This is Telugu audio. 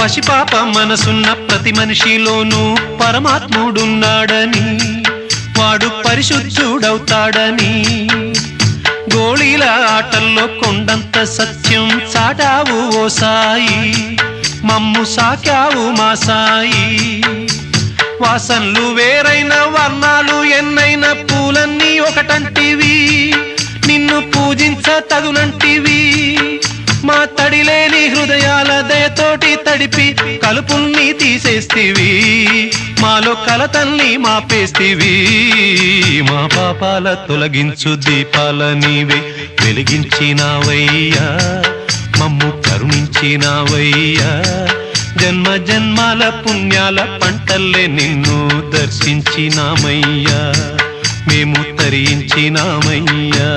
పసిపాప మనసున్న ప్రతి మనిషిలోనూ పరమాత్ముడున్నాడని, వాడు పరిశుద్ధుడవుతాడని, గోళీల ఆటల్లో కొండంత సత్యం చాటావు ఓ సాయి, మమ్ము సాకావు మా సాయి. వాసనలు వేరైన వర్ణాలు ఎన్నైన పూలన్నీ ఒకటంటివి, నిన్ను పూజించ తగునంటివి. మా తడిలేని హృదయాల దయతోటి తడిపి కలుపుల్ని తీసేస్తివి, మాలో కలతల్ని మాపేస్తివి. మా పాపాల తొలగించు దీపాల నీవే వెలిగించినావయ్యా, మమ్ము కరుణించినావయ్యా. జన్మ జన్మాల పుణ్యాల పంటల్లే నిన్ను దర్శించినామయ్యా, మేము తరించినామయ్యా.